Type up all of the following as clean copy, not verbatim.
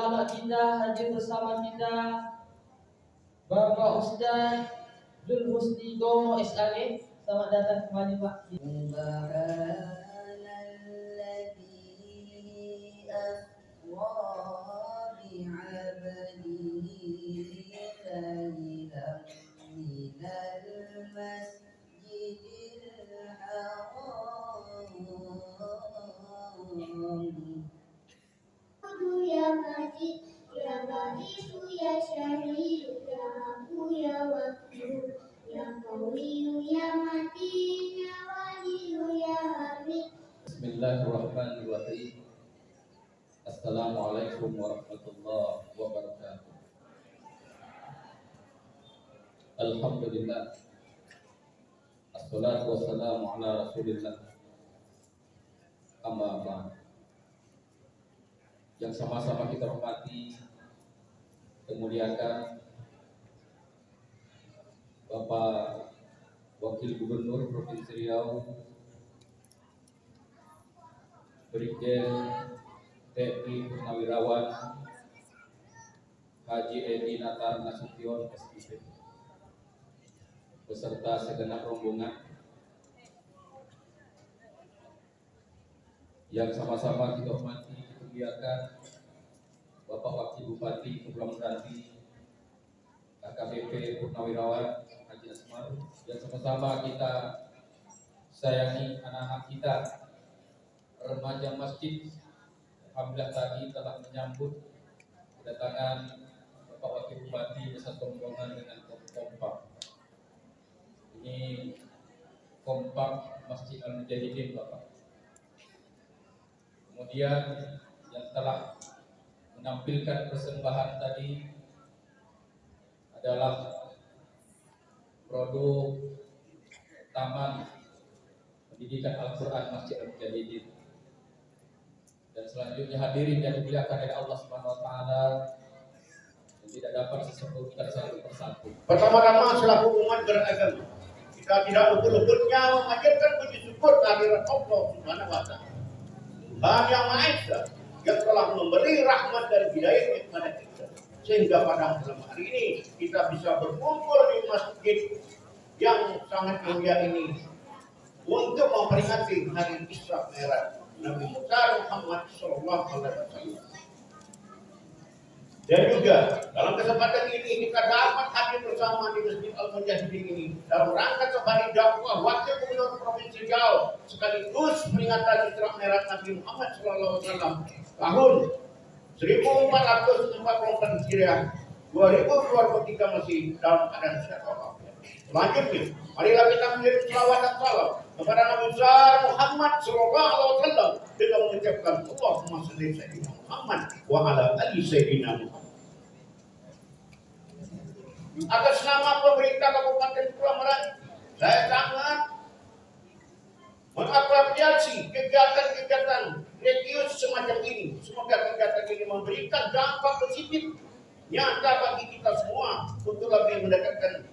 ulama kita hadir bersama kita Bapak Ustaz Zul Husni Domo SAG. Selamat datang kembali Pak. Ya Majid, ya Ba'isu, ya Syahidu, ya Abu, ya Wakil, ya Qawiyu, ya Matin, ya Waliyu, ya Hamid. Bismillahirrahmanirrahim. Assalamualaikum warahmatullahi wabarakatuh. Alhamdulillah. Assalatu wassalamu ala Rasulillah. Amma ba'd. Yang sama-sama kita hormati, kemuliakan Bapak Wakil Gubernur Provinsi Riau, Brigjen TNI Purnawirawan Haji Edi Natar Nasution SIP, beserta segenap rombongan yang sama-sama kita hormati, kemuliakan Bapak Wakil Bupati Kepulauan Meranti AKBP Purnawirawan Haji Asmar, yang sama-sama kita sayangi anak-anak kita, remaja masjid. Alhamdulillah tadi telah menyambut kedatangan Bapak Wakil Bupati beserta rombongan dengan kompak. Ini kompak Masjid Al-Mujahidin Bapak. Kemudian yang telah menampilkan persembahan tadi adalah produk Taman Pendidikan Al-Quran Masjid Al-Mujahidin. Dan selanjutnya hadirin yang dimuliakan oleh Allah Subhanahu wa taala, yang tidak dapat disebutkan satu persatu. Pertama-tama selaku umat beragama, kita tidak luput-luputnya mengajarkan puji syukur kehadirat Allah Subhanahu wa taala, Tuhan yang Maha Esa, yang telah memberi rahmat dan hidayah kepada kita, sehingga pada malam hari ini kita bisa berkumpul di masjid yang sangat mulia ini untuk memperingati hari Isra Mi'raj Nabi Muhammad SAW. Dan juga dalam kesempatan ini kita dapat hadir bersama di Masjid Al-Mujahidin ini dalam rangka sebagai dakwah Wakil Gubernur Provinsi Riau sekaligus peringatan Isra Mi'raj Nabi Muhammad SAW tahun 1444 Hijriah, 2023 masih dalam keadaan sehat walafiat. Selanjutnya, marilah kita mengirim selawat dan salam kepada Nabi Muhammad SAW dengan mengucapkan Allahumma shalli sayyidina Muhammad wa ala ali sayyidina Muhammad. Atas nama pemerintah Kabupaten Kepulauan Meranti, saya sangat mengapresiasi kegiatan-kegiatan religius semacam ini. Semoga kegiatan ini memberikan dampak positif nyata bagi kita semua untuk lebih mendekatkan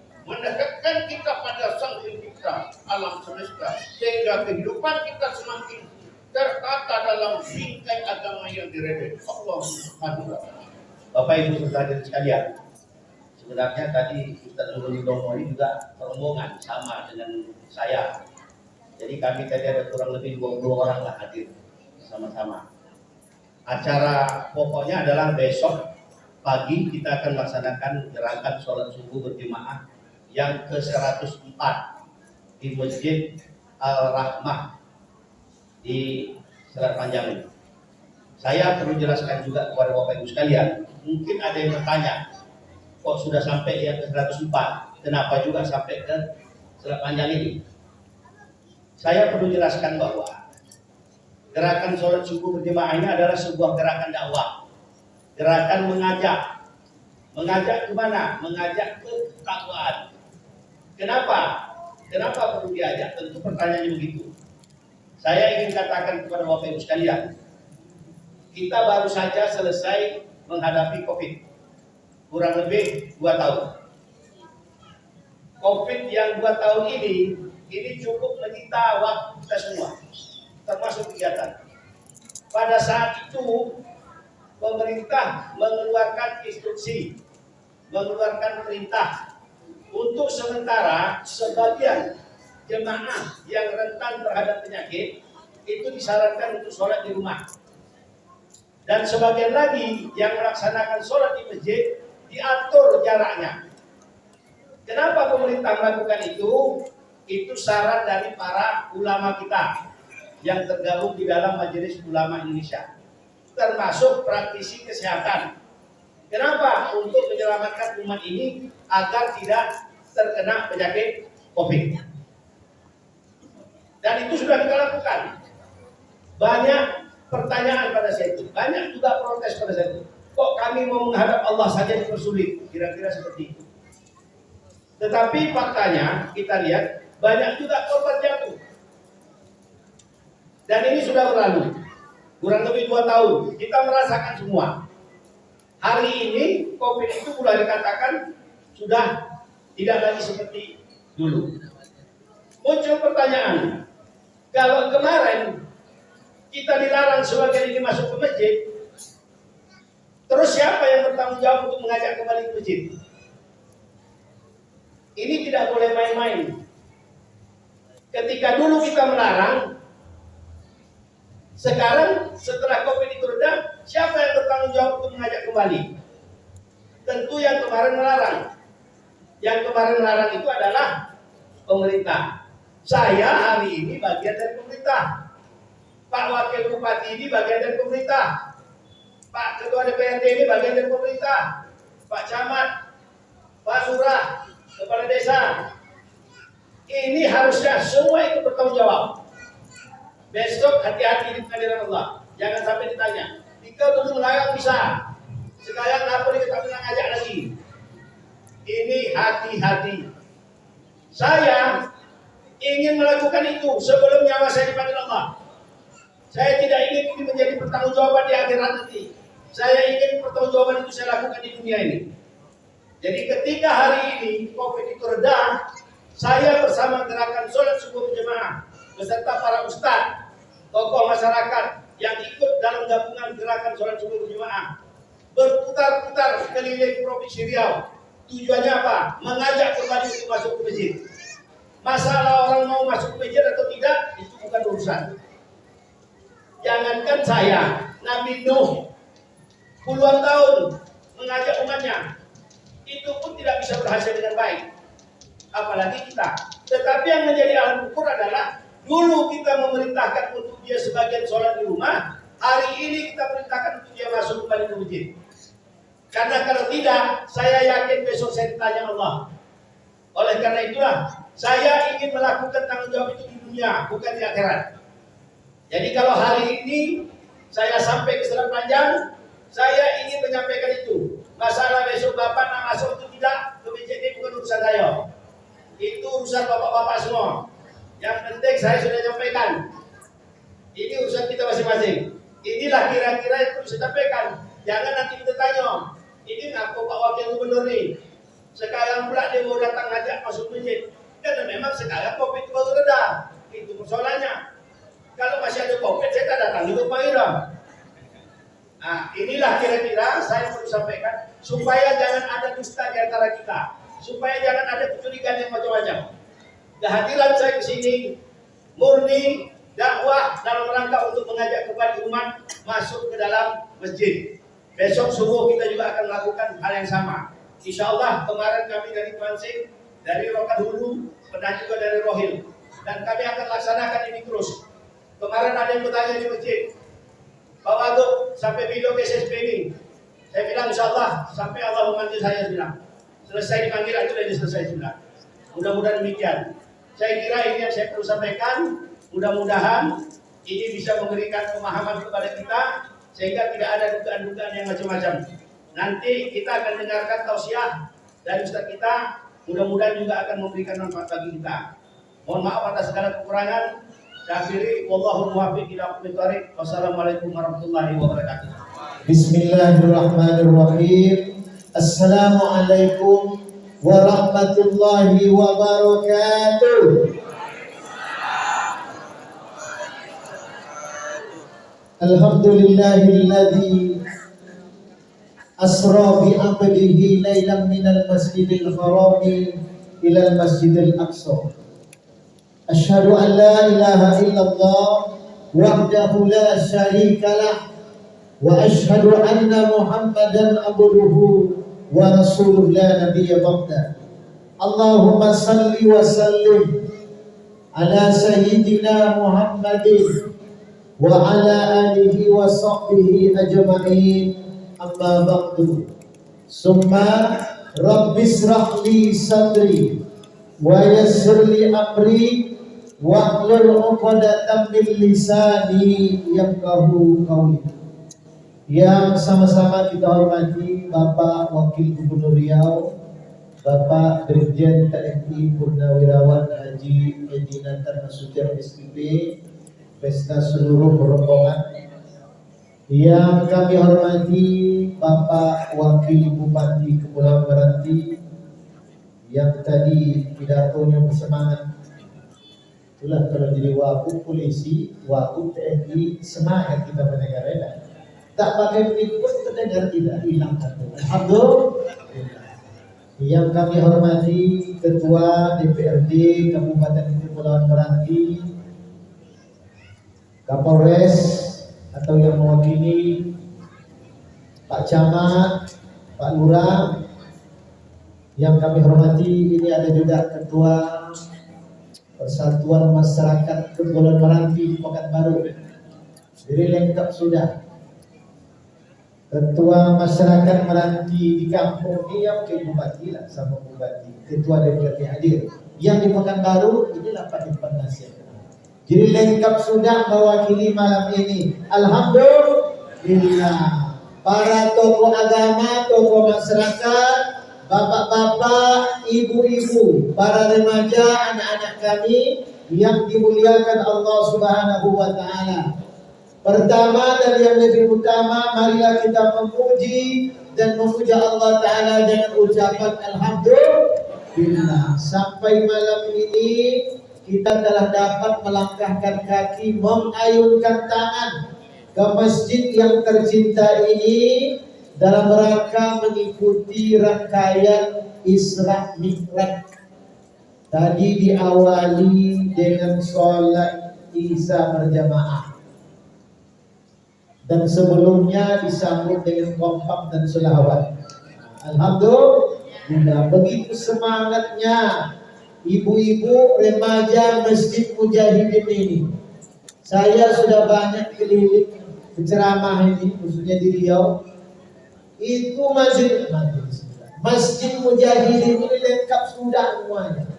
kita pada Sang Pencipta alam semesta, sehingga kehidupan kita semakin tertata dalam bingkai agama yang diridhoi Allah Subhanahu wa taala. Bapak Ibu saudara sekalian, sebenarnya tadi Ustaz Zul Domo ini juga rombongan sama dengan saya. Jadi kami tadi ada kurang lebih 20 orang lah hadir sama-sama. Acara pokoknya adalah besok pagi kita akan laksanakan gerakan sholat subuh berjemaah yang ke-104 di Masjid Al-Rahmah di Selat Panjang ini. Saya perlu jelaskan juga kepada Bapak Ibu sekalian, mungkin ada yang bertanya, kok sudah sampai yang ke-104, kenapa juga sampai ke Selat Panjang ini? Saya perlu jelaskan bahwa gerakan sholat subuh berjemaah ini adalah sebuah gerakan dakwah, gerakan mengajak kemana? Mengajak ke ketakwaan. Kenapa perlu diajak? Tentu pertanyaannya begitu. Saya ingin katakan kepada Bapak Ibu sekalian, kita baru saja selesai menghadapi COVID, kurang lebih 2 tahun. COVID yang 2 tahun ini cukup menyita waktu kita semua, termasuk kegiatan. Pada saat itu pemerintah mengeluarkan instruksi, mengeluarkan perintah untuk sementara sebagian jemaah yang rentan terhadap penyakit itu disarankan untuk sholat di rumah. Dan sebagian lagi yang melaksanakan sholat di masjid diatur jaraknya. Kenapa pemerintah melakukan itu? Itu saran dari para ulama kita yang tergabung di dalam Majelis Ulama Indonesia, termasuk praktisi kesehatan. Kenapa? Untuk menyelamatkan umat ini agar tidak terkena penyakit COVID. Dan itu sudah kita lakukan. Banyak pertanyaan pada saya itu, banyak juga protes pada saya itu. Kok kami mau menghadap Allah saja dipersulit? Kira-kira seperti itu. Tetapi faktanya kita lihat banyak juga korban jatuh. Dan ini sudah berlalu. Kurang lebih 2 tahun. Kita merasakan semua. Hari ini COVID itu boleh dikatakan sudah tidak lagi seperti dulu. Muncul pertanyaan, kalau kemarin kita dilarang sebagian ini masuk ke masjid, terus siapa yang bertanggung jawab untuk mengajak kembali ke masjid? Ini tidak boleh main-main. Ketika dulu kita melarang, sekarang setelah COVID itu reda, siapa yang bertanggung jawab untuk mengajak kembali? Tentu yang kemarin melarang. Yang kemarin melarang itu adalah pemerintah. Saya hari ini bagian dari pemerintah. Pak Wakil Bupati ini bagian dari pemerintah. Pak Ketua DPRD ini bagian dari pemerintah. Pak Camat, Pak Lurah, Kepala Desa. Ini harusnya semua itu bertanggung jawab. Besok hati-hati di pengadilan Allah. Jangan sampai ditanya, "Dikau dulu melarang bisa. Sekarang kenapa kita bilang ngajak lagi?" Ini hati-hati. Saya ingin melakukan itu sebelum nyawa saya dipanggil Allah. Saya tidak ingin ini menjadi pertanggungjawaban di akhirat nanti. Saya ingin pertanggungjawaban itu saya lakukan di dunia ini. Jadi ketika hari ini COVID itu reda, saya bersama gerakan sholat subuh berjamaah beserta para ustadz, tokoh masyarakat yang ikut dalam gabungan gerakan sholat subuh berjamaah berputar-putar keliling provinsi Riau. Tujuannya apa? Mengajak kembali untuk masuk ke masjid. Masalah orang mau masuk ke masjid atau tidak, itu bukan urusan. Jangankan saya, Nabi Nuh puluhan tahun mengajak umatnya, itu pun tidak bisa berhasil dengan baik. Apalagi kita. Tetapi yang menjadi alat ukur adalah dulu kita memerintahkan untuk dia sebagian sholat di rumah, hari ini kita perintahkan untuk dia masuk kembali ke masjid. Karena kalau tidak, saya yakin besok saya ditanya Allah. Oleh karena itulah, saya ingin melakukan tanggung jawab itu di dunia, bukan di akhirat. Jadi kalau hari ini saya sampai ke Selat Panjang, saya ingin menyampaikan itu. Masalah besok Bapak nak masuk itu tidak, ke masjid ini bukan urusan saya. Itu urusan bapak-bapak semua. Yang penting saya sudah nyampaikan. Ini urusan kita masing-masing. Inilah kira-kira yang perlu saya sampaikan. Jangan nanti kita tanya, ini ngapa Pak Wakil Gubernur nih? Sekarang pula dia mau datang ngajak masuk masjid. Karena memang sekarang COVID baru reda. Itu persoalannya. Kalau masih ada COVID, saya tak datang juga Pak Ira. Nah, inilah kira-kira saya perlu sampaikan supaya jangan ada dusta di antara kita. Supaya jangan ada kecurigaan yang macam-macam. Kehadiran saya ke sini murni dakwah dalam rangka untuk mengajak kembali umat masuk ke dalam masjid. Besok subuh kita juga akan melakukan hal yang sama. Insya Allah kemarin kami dari Pansing, dari Rokan Hulu, pernah juga dari Rohil. Dan kami akan laksanakan ini terus. Kemarin ada yang bertanya di masjid, Pak Wagub sampai video SSP ini. Saya bilang insya Allah sampai Allah memanggil saya bilang. Selesai dipanggil itu sudah selesai sudah. Mudah-mudahan demikian. Saya kira ini yang saya perlu sampaikan. Mudah-mudahan ini bisa memberikan pemahaman kepada kita sehingga tidak ada dugaan-dugaan yang macam-macam. Nanti kita akan dengarkan tausiah dari ustaz kita. Mudah-mudahan juga akan memberikan manfaat bagi kita. Mohon maaf atas segala kekurangan. Saya akhiri, wallahu muwaffiq ila aqwamit thoriq. Wassalamualaikum warahmatullahi wabarakatuh. Bismillahirrahmanirrahim. Assalamualaikum warahmatullahi wabarakatuh. Alhamdulillahilladzi asra bi 'abdihi lailan minal masjidil harami ilal masjidil aqsa. Asyhadu an la ilaha illallah wahdahu la syarika lah wa asyhadu anna Muhammadan abduhu wa rasuluhu la nabiyya ba'da. Allahumma salli wa sallim ala sayyidina Muhammadin wa ala alihi wa sahbihi ajma'in. Amma ba'du. Summa rabbis rahli sadri wa yassir li amri wahlul 'uqdatam min lisani yafqahu qawli. Yang sama-sama kita hormati Bapak Wakil Gubernur Riau, Bapak Dirjen TNI Purnawirawan Haji Edi Nantar Nasution SPP, beserta seluruh rombongan. Yang kami hormati Bapak Wakil Bupati Kepulauan Meranti yang tadi pidatonya bersemangat. Itulah kalau jadi wakil polisi, wakil TNI, semangat kita bernegara. Tak pakai mic pun terdengar tidak hilang satu. Alhamdulillah. Yang kami hormati Ketua DPRD Kabupaten Kepulauan Meranti, Kapolres atau yang mewakili Pak Camat, Pak Lurah. Yang kami hormati, ini ada juga Ketua Persatuan Masyarakat Kepulauan Meranti Pekanbaru. Jadi lengkap sudah. Ketua Masyarakat Meranti di kampung ini yang ke Bupati lah sama Bupati. Ketua DPRD hadir. Yang di Pekanbaru inilah Pak Irfan Nasir. Jadi lengkap sudah mewakili malam ini. Alhamdulillah. Para tokoh agama, tokoh masyarakat, bapak-bapak, ibu-ibu, para remaja, anak-anak kami yang dimuliakan Allah Subhanahu wa taala. Pertama dan yang lebih utama, marilah kita memuji dan memuja Allah Ta'ala dengan ucapan Alhamdulillah. Sampai malam ini kita telah dapat melangkahkan kaki, mengayunkan tangan ke masjid yang tercinta ini dalam rangka mengikuti rangkaian Isra Mi'raj. Tadi diawali dengan sholat Isya berjamaah. Dan sebelumnya disambut dengan kompak dan selawat. Alhamdulillah, begitu semangatnya ibu-ibu remaja Masjid Mujahidin ini. Saya sudah banyak keliling penceramah ini, khususnya di Riau. Itu Masjid Mujahidin ini lengkap sudah semuanya.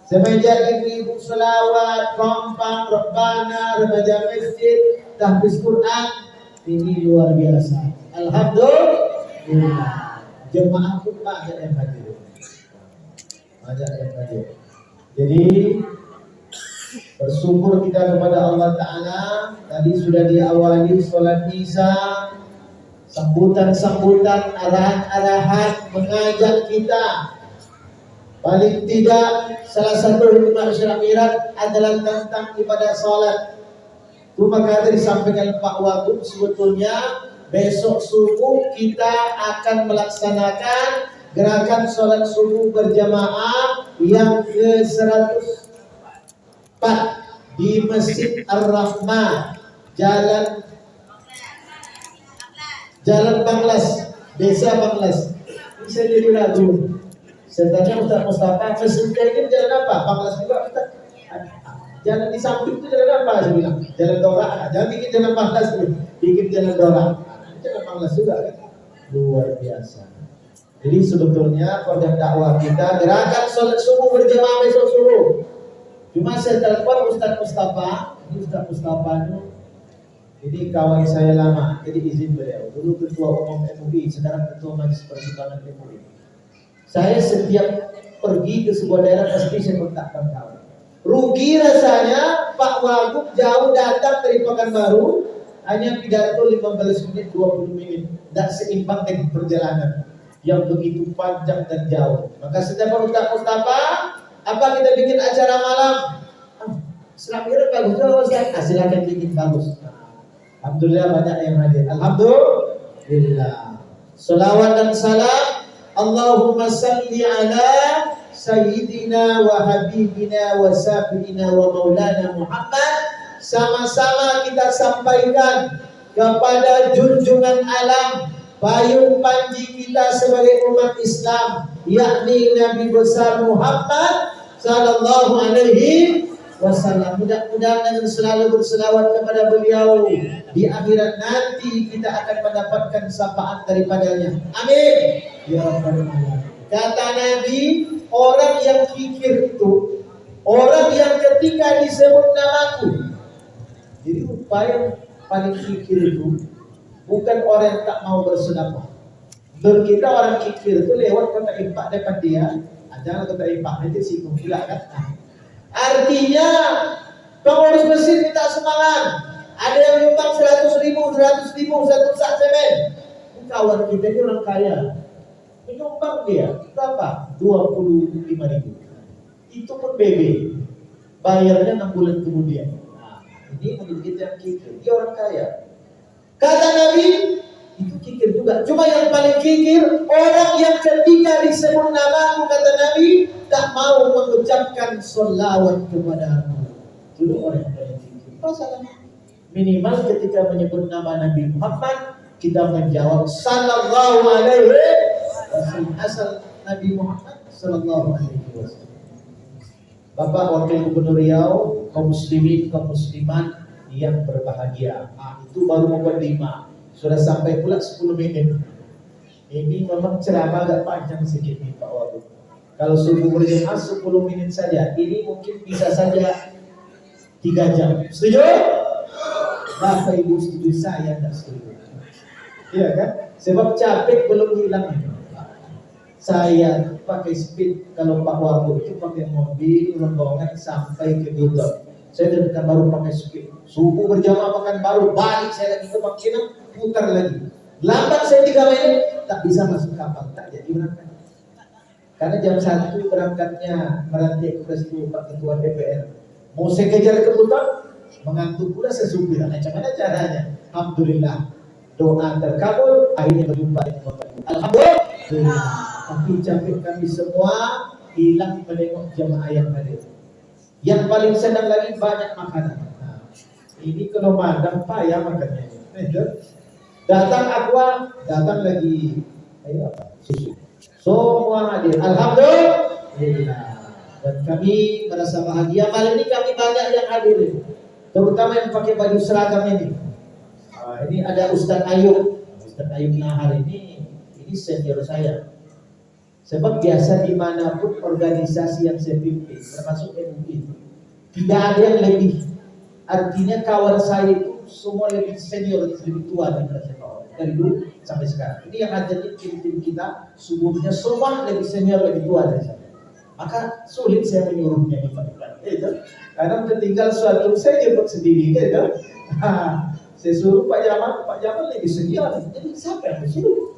Semenjak ibu-ibu selawat, kompak, Rabbana, remaja masjid, tahfiz Quran. Ini luar biasa. Alhamdulillah. Jemaah pun banyak yang hadir. Banyak yang hadir. Jadi bersyukur kita kepada Allah Ta'ala. Tadi sudah diawali sholat Isya. Sambutan-sambutan, arahan-arahan mengajak kita. Paling tidak salah satu hikmah Isra Mi'raj adalah tentang ibadah sholat. Itu maka tadi disampaikan Pak Wagub, sebetulnya besok subuh kita akan melaksanakan gerakan sholat subuh berjamaah yang ke-104 di Masjid Ar-Rahmah, Jalan Banglas, Desa Banglas. Ini saya jadi ragu. Saya tanya Ustaz Mustafa, Masjid ini jalan apa? Banglas juga Ustaz. Jalan di samping itu jalan apa? Saya bilang jalan Dorak. Jangan bikin jalan Banglas dulu, bikin jalan Dorak. Jalan Banglas juga kan? Luar biasa. Jadi sebetulnya program dakwah kita gerakan sholat subuh berjamaah besok subuh. Cuma saya telepon Ustaz Mustafa, ini Ustaz Mustafa ini kawan saya lama, jadi izin beliau. Dulu ketua umum MUI, sekarang ketua Majelis Pertimbangan MUI. Saya setiap pergi ke sebuah daerah pasti saya kontakkan kawan. Rugi rasanya Pak Wagub jauh datang dari Pekanbaru, hanya pidato 15 menit, 20 menit. Tidak seimbang dengan perjalanan yang begitu panjang dan jauh. Maka setiap Ustaz Mustafa, apa kita bikin acara malam? Isra Mi'raj bagus juga Ustaz. Silakan bikin bagus. Alhamdulillah banyak yang hadir. Alhamdulillah. Salawat dan salam Allahumma salli ala Sayyidina wa Habibina wa Sabiina wa Maulana Muhammad. Sama-sama kita sampaikan kepada junjungan alam, payung panji kita sebagai umat Islam, yakni Nabi besar Muhammad sallallahu alaihi wasallam. Mudah-mudahan dengan selalu berselawat kepada beliau, di akhirat nanti kita akan mendapatkan syafaat daripadanya. Amin ya rabbal alamin. Kata Nabi, orang yang kikir itu orang yang ketika disebut namaku. Jadi upaya paling kikir itu bukan orang yang tak mau bersedekah. Menurut kita orang kikir itu lewat kota impak depan dia, jangan kota impak nanti singgung gila kan. Artinya pengurus masjid minta sumbangan, ada yang nyumbang 100.000 satu sak semen. Kawan kita ini orang kaya, menyumbang dia berapa? 25.000. Itu pun BB, bayarnya 6 bulan kemudian. Nah, ini menurut kita yang kikir, dia orang kaya. Kata Nabi, itu kikir juga. Cuma yang paling kikir orang yang ketika disebut namamu, kata Nabi, tak mau mengucapkan sholawat kepadamu. Itu orang yang paling kikir. Masalahnya minimal ketika menyebut nama Nabi Muhammad, kita menjawab sallallahu alaihi wasallam. Asal Nabi Muhammad sallallahu alaihi wasallam. Bapak Wakil Gubernur Riau, kaum muslimin, kaum muslimat yang berbahagia. Itu baru membuat 5. Sudah sampai pula 10 menit. Ini memang ceramah agak panjang sedikit nih Pak Wagub. Kalau subuh berjamaah 10 menit saja, ini mungkin bisa saja 3 jam. Setuju? Bapak Ibu setuju, saya tidak setuju. Iya kan? Sebab capek belum hilang. Saya pakai speed, kalau Pak Wagub itu pakai mobil rombongan sampai ke Bogor. Saya baru pakai speed. Subuh berjamaah makan baru, balik saya lagi ke Makinang, putar lagi. Lambat saya 3 menit, tak bisa masuk kapal, tak jadi berangkat. Karena jam 1 berangkatnya merantai ke Presiden Pak Ketua DPR. Mau saya kejar ke Bogor, mengantuk pula saya supir. Macam mana caranya? Alhamdulillah, doa terkabul, akhirnya berjumpa dengan Bapak Ibu. Alhamdulillah. Tapi capek kami semua, hilang menengok jamaah yang hadir. Yang paling senang lagi banyak makanan. Nah, ini kalau madam payah makannya. Datang aqua, datang lagi susu. Semua hadir. Alhamdulillah. Dan kami merasa bahagia. Kali ini kami banyak yang hadir, terutama yang pakai baju seragam ini. Ini ada Ustadz Ayub. Ustadz Ayub Nahar ini senior saya. Sebab biasa dimanapun organisasi yang saya pimpin, termasuk MUI, tidak ada yang lebih. Artinya kawan saya itu semua lebih senior, lebih tua daripada saya kawan. Dari dulu sampai sekarang. Ini yang ada di tim kita, semuanya semua lebih senior, lebih tua dari saya. Maka sulit saya menyuruhnya di Pak. Karena tertinggal suatu saya jemput sendiri, gitu. Saya suruh Pak Jamal lebih senior. Jadi siapa yang suruh?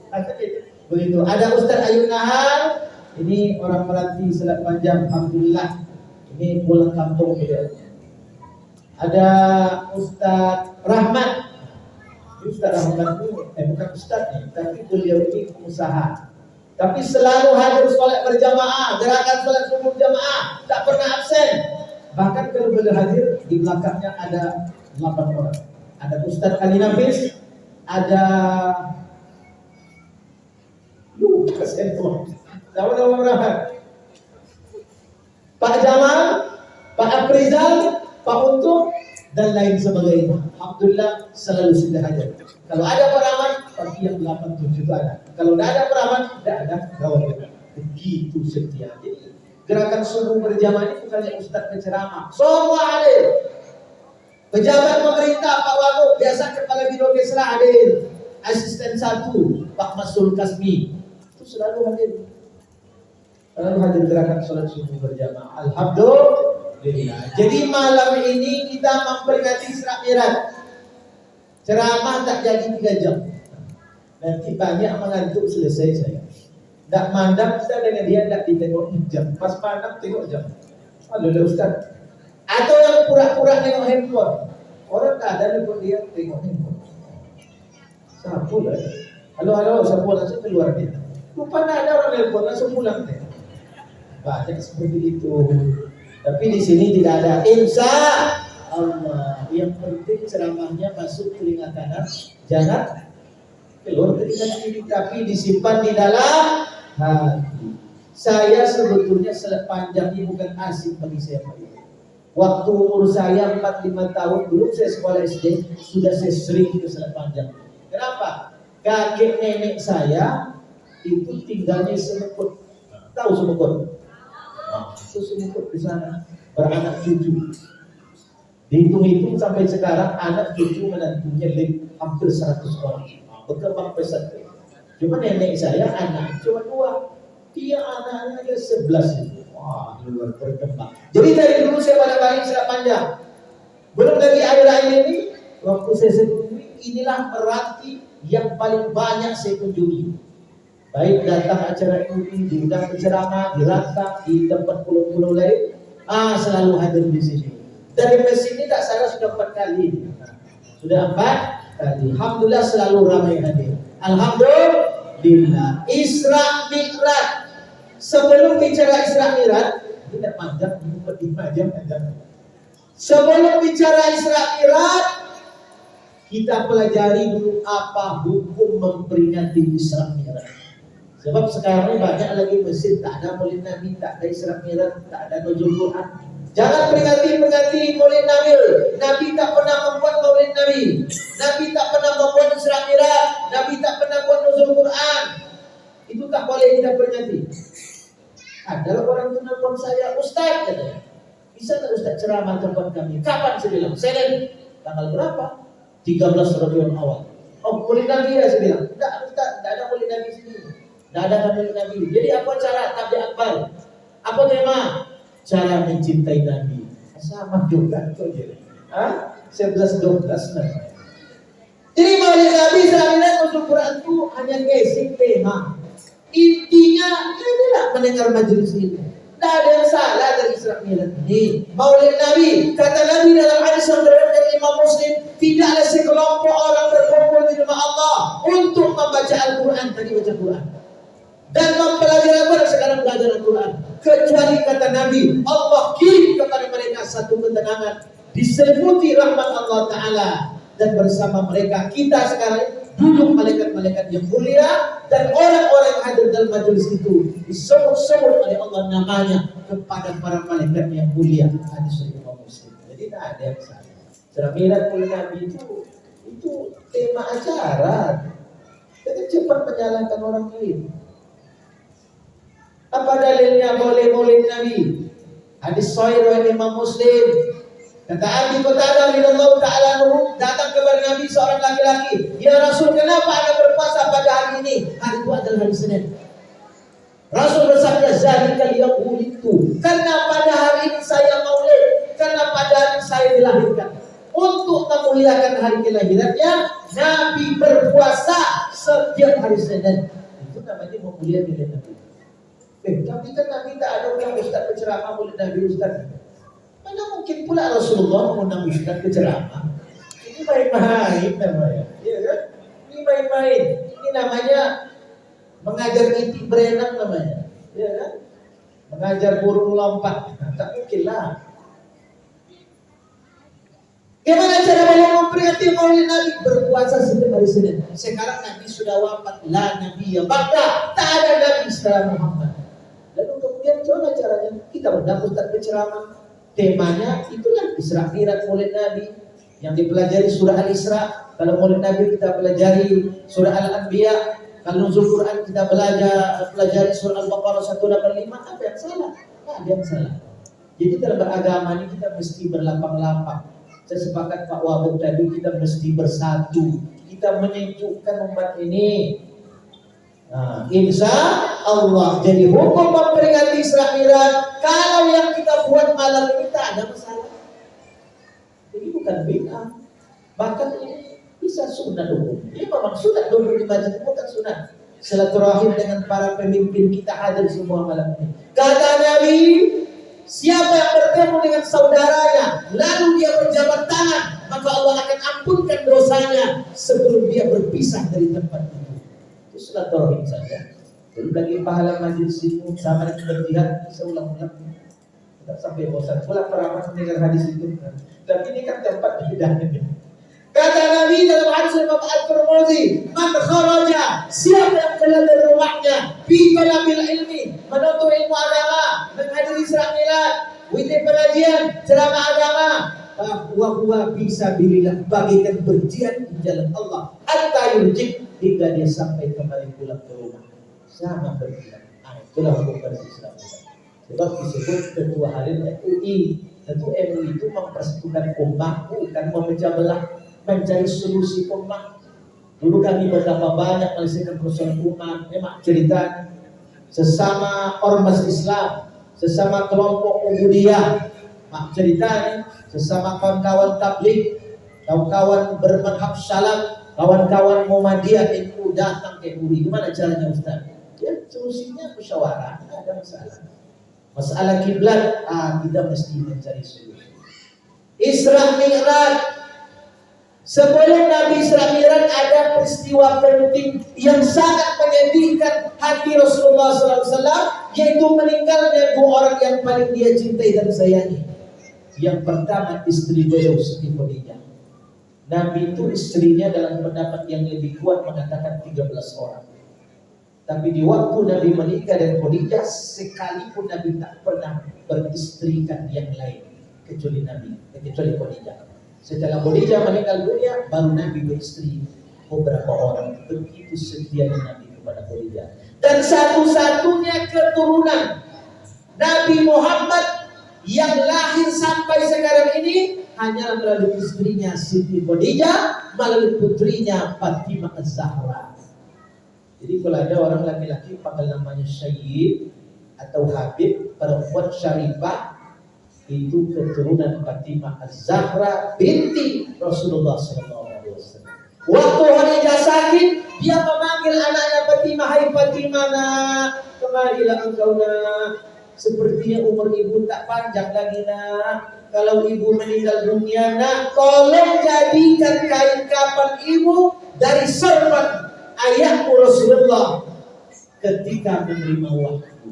Begitu. Ada Ustadz Ayub Nahar, ini orang Meranti Selat Panjang, alhamdulillah. Ini pulang kampung dia. Ada Ustadz Rahmat. Ustadz Rahmat itu bukan Ustadz nih, tapi beliau ini pengusaha. Tapi selalu hadir sholat berjamaah, gerakan sholat subuh jamaah, tak pernah absen. Bahkan kalau beliau hadir, di belakangnya ada 8 orang. Ada Ustadz Ali Nafis, ada nama berapa? Pak Jamal, Pak Aprizal, Pak Untung, dan lain sebagainya. Alhamdulillah selalu sudah hadir. Kalau ada perawan, pasti yang 8-7 itu ada. Kalau tidak ada perawan, tidak ada gawat. Begitu setia. Jadi gerakan subuh berjamaah ini bukannya Ustadz penceramah, semua hadir. Pejabat pemerintah, Pak Wagub, biasa kepala biro Kesra hadir. Asisten 1, Pak Masul Kasmi, itu selalu hadir. Selalu hadir gerakan sholat subuh berjamaah. Alhamdulillah. Jadi malam ini kita memperingati Isra Mi'raj. Ceramah tak jadi 3 jam. Nanti banyak mengantuk selesai saya. Tak mandang kita dengan dia tak ditengok jam. Pas pandang tengok jam. Aduh Ustaz. Atau yang pura-pura tengok handphone. Orang tak ada pun dia tengok handphone. Sapu lah. Halo, saya langsung keluar dia. Rupanya ada orang nelpon langsung pulang deh. Banyak seperti itu. Tapi di sini tidak ada. Insya Allah. Yang penting ceramahnya masuk telinga kanan, jangan keluar telinga kiri, tapi disimpan di dalam hati. Saya sebetulnya sepanjang ini bukan asing bagi saya. Waktu umur saya 4-5 tahun, belum saya sekolah SD, sudah saya sering ke Selat Panjang. Kenapa? Kakek nenek saya itu tinggalnya Semekut. Tahu Semekut? Itu Semekut di sana, beranak cucu. Dihitung-hitung sampai sekarang anak cucu menantunya hampir 100 orang. Berkembang pesat. Cuma nenek saya anak cuma 2. Dia anaknya 11 itu. Wah, luar berkembang. Jadi dari dulu saya pada baik Selat Panjang. Belum lagi akhir-akhir ini, waktu saya sendiri, inilah Meranti yang paling banyak saya kunjungi. Baik datang acara ini, diundang penceramah, di Rantang, di tempat pulau-pulau lain, selalu hadir di sini. Dari mesin ini tak salah sudah 4 kali. Sudah 4 kali. Alhamdulillah selalu ramai hadir. Alhamdulillah. Isra Mi'raj. Sebelum bicara Isra Mi'raj, tidak panjang, 5 jam panjang. Sebelum bicara Isra Mi'raj, kita pelajari dulu apa hukum memperingati Isra Mi'raj. Sebab sekarang banyak lagi masjid tak ada Maulid Nabi, tak ada Isra Mi'raj, tak ada nuzul Quran. Jangan peringati Maulid Nabi. Nabi tak pernah membuat Maulid Nabi. Nabi tak pernah membuat Isra Mi'raj. Nabi tak pernah buat nuzul Quran. Itu tak boleh kita peringati. Ada orang itu nelfon saya, Ustaz katanya, bisa nggak Ustaz ceramah tempat kami? Kapan? Saya bilang, Senin. Tanggal berapa? 13 Rabiul Awal. Oh, Maulid Nabi ya, saya bilang. Enggak Ustaz, enggak ada Maulid Nabi sini. Enggak ada Maulid Nabi. Jadi apa cara Tabi Akbar? Apa tema? Cara mencintai Nabi. Sama juga kok jadi. 11-12 namanya. Jadi Maulid Nabi selama nuzul Quran itu hanya ngasih tema. Intinya inilah mendengar majelis ini. Tidak ada yang salah dari Isra Mi'raj ini. Maulid Nabi, kata Nabi dalam hadis yang diriwayatkan Imam Muslim, tidaklah sekelompok orang berkumpul di rumah Allah untuk membaca Al-Quran, tadi baca Quran, dan mempelajari apa sekarang belajar Al-Quran, kecuali kata Nabi, Allah kirim kepada mereka satu ketenangan, diselimuti rahmat Allah Ta'ala, dan bersama mereka kita sekarang duduk malaikat-malaikat yang mulia, dan orang-orang yang hadir dalam majelis itu disebut-sebut oleh Allah namanya kepada para malaikat yang mulia. Hadis Imam Muslim. Jadi tidak ada yang salah. Isra Mi'raj Maulid Nabi itu tema acara. Jadi cepat menyalahkan orang lain. Apa dalilnya boleh Maulid Nabi? Hadis Sahih riwayat Imam Muslim. Kata Abi Qatadah radhiyallahu ta'ala anhu, datang kepada Nabi seorang laki-laki, "Ya Rasul, kenapa Anda berpuasa pada hari ini?" Hari itu adalah hari Senin. Rasul bersabda, "Zalikal yaumul itu." Karena pada hari ini saya maulid, karena pada hari ini saya dilahirkan. Untuk memuliakan hari kelahirannya, Nabi berpuasa setiap hari Senin. Itu namanya memuliakan Nabi. Tapi kan Nabi tak ada orang ustaz berceramah Maulid Nabi ustaz. Mana mungkin pula Rasulullah mengundang ustaz ke ceramah? Ini main-main namanya, ya kan? Ini main-main. Ini namanya mengajar itik berenang namanya, ya kan? Mengajar burung lompat, tak mungkin lah. Gimana cara beliau memperingati Maulid Nabi? Berpuasa setiap hari Senin. Sekarang Nabi sudah wafat, la Nabi ya ba'da, tak ada Nabi setelah Muhammad. Lalu kemudian coba caranya kita undang ustaz berceramah. Temanya itulah Isra Mi'raj Maulid Nabi yang dipelajari surah Al-Isra. Kalau Maulid Nabi kita pelajari surah Al-Anbiya. Kalau nuzul Quran kita pelajari surah Al-Baqarah 185. Apa yang salah? Tak ada yang salah. Jadi dalam beragama ini kita mesti berlapang-lapang. Saya sepakat Pak Wahab tadi, kita mesti bersatu. Kita menyejukkan umat ini. Nah, insya Allah. Jadi hukum memperingati Isra Mi'raj, kalau yang kita buat malam ini tak ada masalah. Jadi bukan bid'ah, bahkan ini bisa sunat hukum. Ini memang sunat duduk di masjid, bukan sunat silaturahim dengan para pemimpin kita hadir semua malam ini. Kata Nabi, siapa yang bertemu dengan saudaranya lalu dia berjabat tangan, maka Allah akan ampunkan dosanya sebelum dia berpisah dari tempat itu. Itu silaturahim saja. Belum lagi pahala majlis ilmu sama dengan berjihad, bisa ulang-ulang. Tidak sampai bosan. Pulang para mendengar hadis itu. Tapi ini kan tempat bedanya. Kata Nabi dalam hadis Imam At-Tirmidzi, "Man kharaja," siapa yang keluar dari rumahnya, fi talabil ilmi, menuntut ilmu agama, menghadiri Isra Mi'raj, witir pengajian, ceramah agama, bahwa bisa bililah bagikan berjihad di jalan Allah, hatta yurjik, hingga dia sampai kembali pulang ke rumah. Sama berjihad. Itulah hukum Islam. Sebab disebut ketua harian MUI. Tentu MUI itu mempersatukan umat, bukan memecah belah, mencari solusi umat. Dulu kami betapa banyak menyelesaikan persoalan umat. Memang cerita sesama ormas Islam, sesama kelompok Muhammadiyah, mak ceritanya sesama kawan-kawan tabligh, kawan-kawan bermanhaj salaf, kawan-kawan Muhammadiyah itu datang ke MUI. Gimana caranya Ustaz? Ya solusinya musyawarah, tidak ada masalah. Masalah kiblat, kita mesti mencari solusi. Isra Mi'raj. Sebelum Nabi Isra Mi'raj ada peristiwa penting yang sangat menyedihkan hati Rasulullah SAW, yaitu meninggalnya dua orang yang paling dia cintai dan sayangi. Yang pertama istri beliau Siti Khadijah. Nabi itu istrinya dalam pendapat yang lebih kuat mengatakan 13 orang. Tapi di waktu Nabi menikah dengan Khadijah, sekalipun Nabi tak pernah beristrikan yang lain kecuali Khadijah. Setelah Khadijah meninggal dunia, baru Nabi beristri beberapa orang. Begitu setianya Nabi kepada Khadijah. Dan satu-satunya keturunan Nabi Muhammad yang lahir sampai sekarang ini hanya melalui istrinya Siti Khadijah, melalui putrinya Fatimah Az-Zahra. Jadi kalau ada orang laki-laki panggil namanya Syed atau Habib, perempuan Syarifah, itu keturunan Fatimah Az-Zahra binti Rasulullah SAW. Waktu Khadijah sakit, dia memanggil anaknya Fatimah, "Hai Fatimah nak, kemarilah engkau nak. Sepertinya umur ibu tak panjang lagi nak. Kalau ibu meninggal dunia nak, tolong jadikan kain kafan ibu dari sorban ayahku Rasulullah ketika menerima wahyu."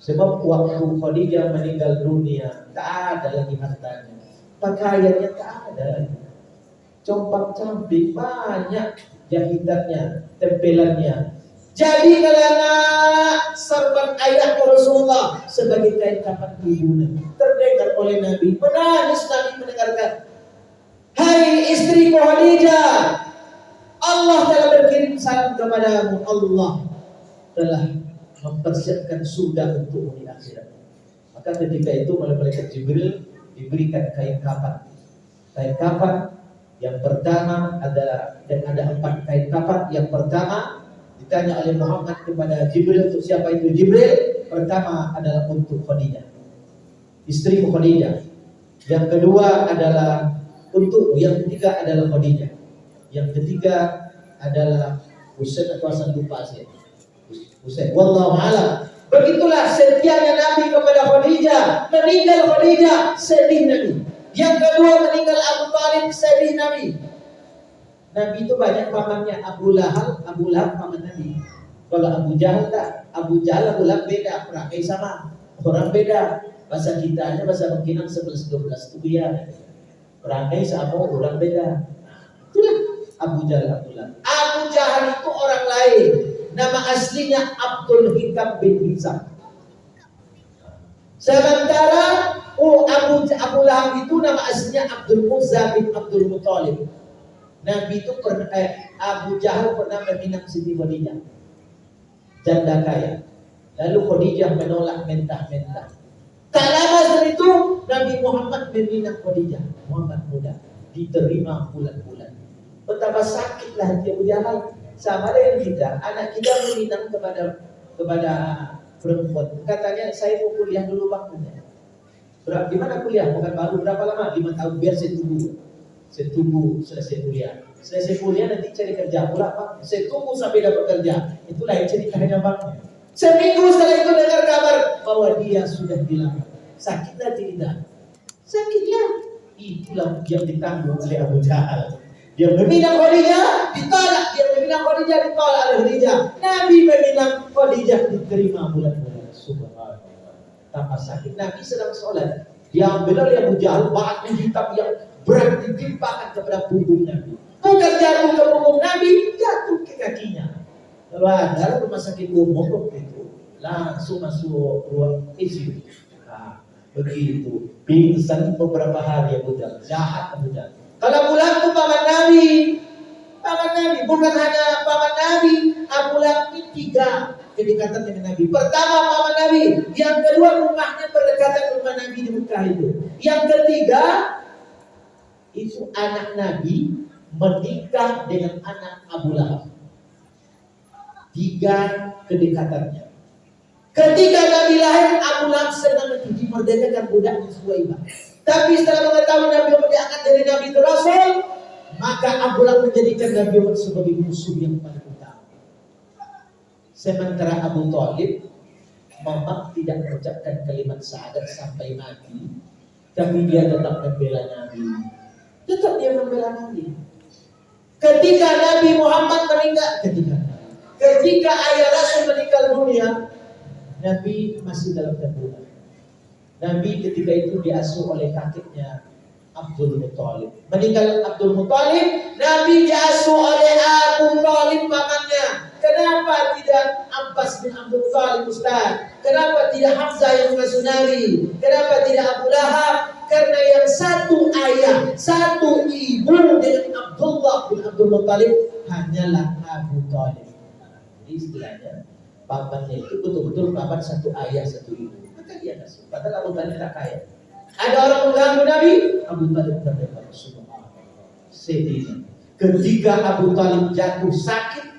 Sebab waktu Khadijah meninggal dunia, tak ada lagi hartanya, pakaiannya tak ada lagi, compak-camping banyak jahitannya, tempelannya. Jadi kalau sorban ayahku Rasulullah sebagai kain kafan ibunya, terdengar oleh Nabi, menangis Nabi mendengarkan. "Hai istriku Khadijah, Allah telah berkirim salam kepadamu. Allah telah mempersiapkan surga untukmu di akhirat." Maka ketika itu malaikat Jibril diberikan kain kafan. Kain kafan yang pertama adalah, dan ada 4 kain kafan. Yang pertama ditanya oleh Muhammad kepada Jibril, untuk siapa itu Jibril? Pertama adalah untuk Khadijah, istri Khadijah. Yang kedua adalah untuk, yang ketiga adalah Khadijah. Yang ketiga adalah Husain atau Hasan, lupa saya. Husain, wallahu a'lam. Begitulah setianya Nabi kepada Khadijah. Meninggal Khadijah, sedih Nabi. Yang kedua meninggal Abu Thalib, sedih Nabi. Nabi itu banyak pamannya. Abu Lahab paman Nabi. Kalau Abu Jahal tak, Abu Lahab beda, perangai sama, orang beda. Bahasa kita aja bahasa mungkinan 11-12 itu dia. Perangai sama, orang beda. Itulah Abu Jahal. Abu Jahal itu orang lain. Nama aslinya Abdul Hikam bin Hizam. Sementara Abu Lahab itu nama aslinya Abdul Uzza bin Abdul Muttalib. Nabi itu Abu Jahal pernah meminang Siti Khadijah, janda kaya. Lalu Khadijah menolak mentah-mentah. Tak lama setelah itu Nabi Muhammad meminang Khadijah, Muhammad muda, diterima bulan-bulan. Betapa sakitlah hati Abu Jahal. Sama dengan kita, anak kita meminang kepada perempuan. Katanya, "Saya mau kuliah dulu bang." Di mana kuliah? Bukan baru, berapa lama? 5 tahun, biar saya tunggu selesai kuliah. Selesai kuliah nanti cari kerja pula bang. Saya tunggu sampai dapat kerja. Itulah yang ceritanya bang. Seminggu setelah itu dengar kabar bahwa dia sudah dilamar. Sakitlah tidak? Sakitnya. Itulah yang ditanggung oleh Abu Jahal. Dia meminang Khadijah, ditolak. Dia meminang meminang Khadijah ditolak oleh Khadijah. Nabi meminang Khadijah diterima bulan-bulan. Subhanallah. Tambah sakit. Nabi sedang sholat. Diambil oleh Abu Jahal batu hitam yang berat ditimpakan kepada punggung Nabi. Bukan jatuh ke punggung Nabi, jatuh ke kakinya. Lalu ada rumah sakit umum waktu itu langsung masuk ruang ICU. Nah, begitu pingsan beberapa hari Abu Jahal. Jahat Abu Jahal. Kalau pulang itu paman Nabi, bukan hanya paman Nabi, Abu Lahab ini 3 kedekatan dengan Nabi. Pertama paman Nabi, yang kedua rumahnya berdekatan rumah Nabi di Mekah itu. Yang ketiga itu anak Nabi menikah dengan anak Abu Lahab. 3 kedekatannya. Ketika Nabi lahir, Abu Lahab sedang dimerdekakan budaknya Suwaibah. Tapi setelah mengetahui Nabi Muhammad diangkat dari Nabi ke Rasul, maka Abu Lahab menjadikan Nabi Muhammad sebagai musuh yang paling utama. Sementara Abu Thalib memang tidak mengucapkan kalimat syahadat sampai mati, tapi dia tetap membela Nabi. Ketika Nabi Muhammad meninggal, ketika ayah Rasul meninggal dunia, Nabi masih dalam kandungan. Nabi ketika itu diasuh oleh kakeknya Abdul Muthalib. Meninggal Abdul Muthalib, Nabi diasuh oleh Abu Thalib pamannya. Kenapa tidak Abbas bin Abdul Thalib Ustaz? Kenapa tidak Hamzah yang mengasuh Nabi? Kenapa tidak Abu Lahab? Karena yang satu ayah, satu ibu dengan Abdullah bin Abdul Muthalib hanyalah Abu Thalib. Jadi istilahnya pamannya itu betul-betul paman satu ayah satu ibu. Maka dia kasih. Padahal Abu Thalib tak kaya. Ada orang mengganggu Nabi, Abu Thalib terdapat Subhanallah. Sedih. Ketika Abu Thalib jatuh sakit,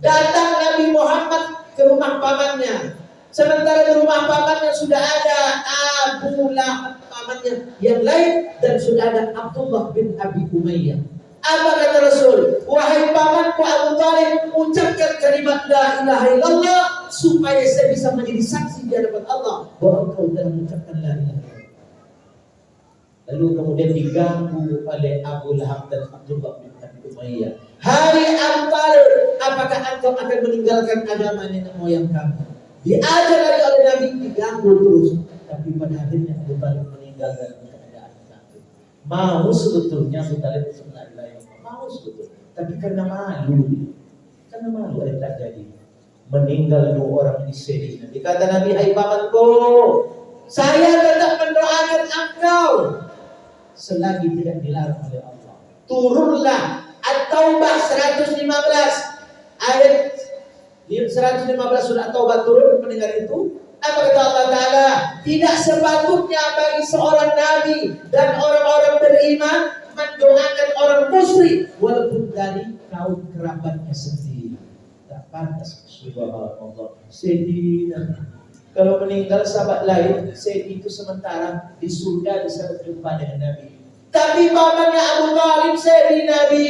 datang Nabi Muhammad ke rumah pamannya. Sementara di rumah pamannya sudah ada Abu Lahab pamannya yang lain dan sudah ada Abdullah bin Abi Umayyah. Apa kata Rasul? Wahai pamanku Abu Thalib, ucapkan kalimat la ilaha illallah supaya saya bisa menjadi saksi di hadapan Allah bahwa engkau telah mengucapkan la ilaha illallah. Lalu kemudian diganggu oleh Abu Lahab dan Abdullah bin Abi Umayyah. Hai Abu Thalib, apakah engkau akan meninggalkan agama nenek moyang kamu? Diajar lagi oleh Nabi, diganggu terus. Tapi pada akhirnya Abu Thalib meninggal dalam keadaan kafir. Mau sebetulnya Abu Thalib mau sebetulnya, tapi karena malu yang terjadi, meninggal 2 orang di sini. Nanti kata Nabi, hai pamanku, saya tetap mendoakan engkau selagi tidak dilarang oleh Allah. Turunlah At-Taubah 115 ayat 115 surah At-Taubah turun mendengar itu. Apa kata Allah Ta'ala? Tidak sepatutnya bagi seorang nabi dan orang-orang beriman mendoakan orang musyrik walaupun dari kaum kerabatnya sendiri. Tak pantas. Subhanallah. Sedih. Kalau meninggal sahabat lain, sedih itu sementara, di surga bisa berjumpa dengan Nabi. Tapi pamannya Abu Thalib sedih Nabi.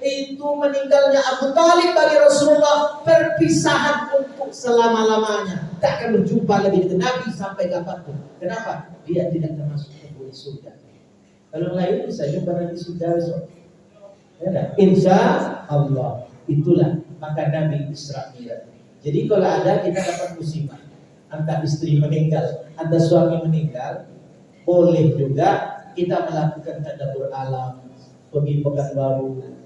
Itu meninggalnya Abu Thalib bagi Rasulullah perpisahan untuk selama-lamanya. Tak akan berjumpa lagi dengan Nabi sampai kapanpun. Kenapa? Dia tidak termasuk penghuni surga. Kalau lain bisa jumpa Nabi surga besok. Ya, insya Allah. Itulah maka Nabi Isra Mi'raj. Jadi kalau ada kita dapat musibah, entah istri meninggal, entah suami meninggal, boleh juga kita melakukan tadabbur alam, pergi Pekanbaru,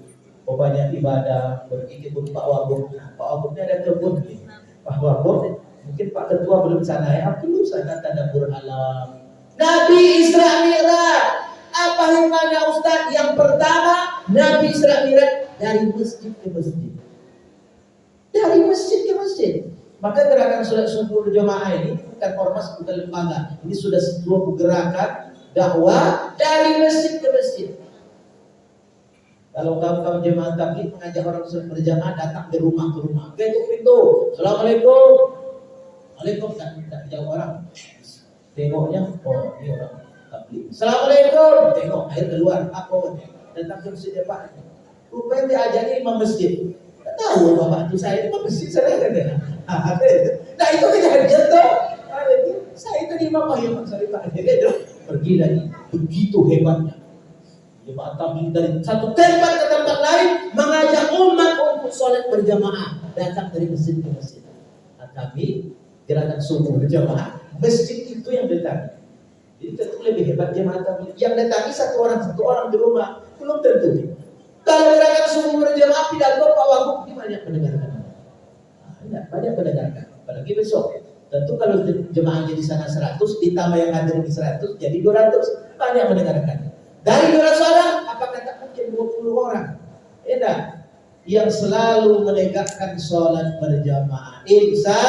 banyak ibadah, berikut Pak Wabuk. Pak Wabuknya ada kebun nih. Pak Wabuk, mungkin Pak Ketua belum sana ya, belum sana tadabbur alam. Nabi Isra Mi'raj, apa hikmahnya Ustaz? Yang pertama, Nabi Isra Mi'raj dari masjid ke masjid. Dari masjid ke masjid. Maka gerakan sholat subuh berjamaah ini bukan ormas, bukan lembaga. Ini sudah sebuah gerakan dakwah dari masjid ke masjid. Kalau kaum jemaah tabligh mengajak orang sholat berjamaah datang dari rumah ke rumah. Ketuk pintu. Assalamualaikum. Waalaikumsalam. Tak jauh orang. Tengoknya, oh ini orang tabligh. Assalamualaikum. Tengok air keluar. Apa? Datang ke masjid Pak. Rupanya diajari imam masjid. Tak tahu bapak itu saya imam masjid saya kan ya. Nah itu kejadian tuh. Saya itu imam saya Pak. Pergi lagi. Begitu hebatnya. Jemaah tabligh dari satu tempat ke tempat lain mengajak umat untuk sholat berjamaah, datang dari masjid ke masjid. Nah, kami gerakan subuh berjamaah, masjid itu yang datangi. Jadi tentu lebih hebat jemaah tabligh. Yang datangi satu orang di rumah belum tentu. Kalau gerakan subuh berjamaah pidato Pak Wagub banyak mendengarkan. Nah, banyak mendengarkan. Apalagi besok. Tentu kalau jemaahnya di sana 100 ditambah yang hadir di 100 jadi 200, banyak mendengarkan. Dari 200 orang, apakah tak mungkin 20 orang? Tidak. Yang selalu menegakkan sholat berjamaah. Insya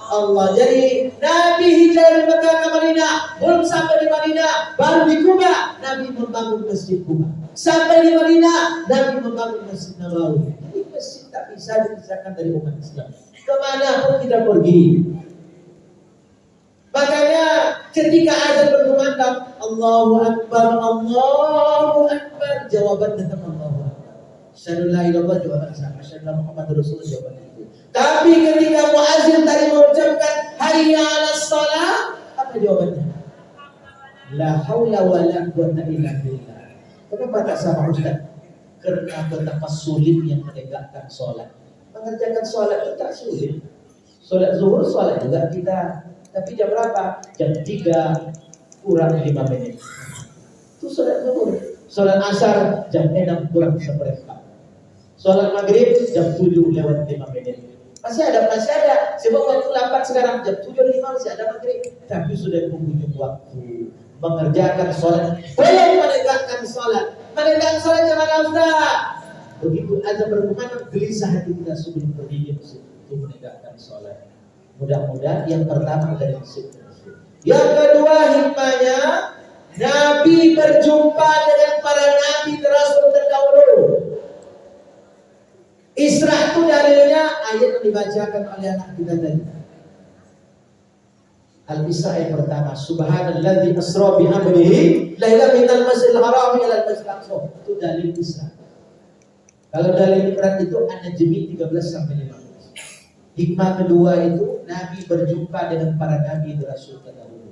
Allah. Jadi Nabi hijrah dari Mekah ke Madinah, belum sampai di Madinah, baru di Kuba Nabi membangun masjid Kuba. Sampai di Madinah, Nabi membangun masjid Nabawi. Jadi masjid tak bisa dipisahkan dari umat Islam. Kemana pun kita pergi. Makanya ketika azan berkumandang, Allahu Akbar, jawaban datang Allahu Akbar. Asyhadu la ilaha illallah, jawaban sama. Asyhadu anna Muhammadar Rasulullah, jawaban itu. Tapi ketika muazin tadi mengucapkan hayya 'alas shalah, apa jawabannya? La haula wala quwwata illa billah. Kenapa tak sama Ustaz? Karena betapa sulitnya menegakkan sholat. Mengerjakan sholat itu tak sulit. Sholat zuhur, sholat juga kita. Tapi jam berapa? Jam 3 kurang 5 menit. Itu sholat zuhur. Sholat asar jam 6 kurang 1/4. Sholat maghrib jam 7 lewat 5 menit. Masih ada. Sebab waktu lambat sekarang jam 7.05 masih ada maghrib. Tapi sudah penghujung waktu. Mengerjakan sholat. Belum menegakkan sholat. Menegakkan sholat jangan Ustaz. Begitu azan berkumandang, gelisah hati kita sebelum berdiri untuk menegakkan sholat. Mudah-mudahan yang pertama dari masjid. Yang kedua hikmahnya, Nabi berjumpa dengan para nabi rasul terdahulu. Isra itu dalilnya ayat yang dibacakan oleh anak kita tadi. Al-Isra yang pertama, Subhanalladzi asra bi amrihi laila minal masjidil haram ila al-masjidil aqsa. Itu dalil Isra. Kalau dalil Quran itu An-Najm 13-15. Hikmah kedua itu Nabi berjumpa dengan para nabi dan rasul terdahulu.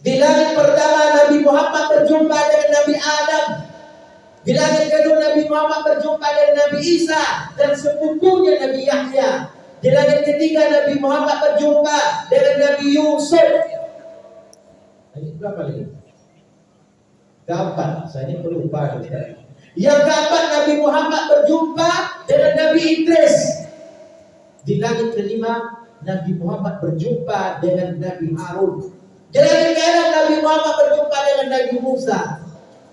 Di langit pertama Nabi Muhammad berjumpa dengan Nabi Adam. Di langit kedua Nabi Muhammad berjumpa dengan Nabi Isa dan sepupunya Nabi Yahya. Di langit ketiga Nabi Muhammad berjumpa dengan Nabi Yusuf. Ayat berapa lagi? Keempat, saya ini pelupa. Yang keempat Nabi Muhammad berjumpa dengan Nabi Idris. Di langit kelima Nabi Muhammad berjumpa dengan Nabi Harun. Di langit keenam Nabi Muhammad berjumpa dengan Nabi Musa.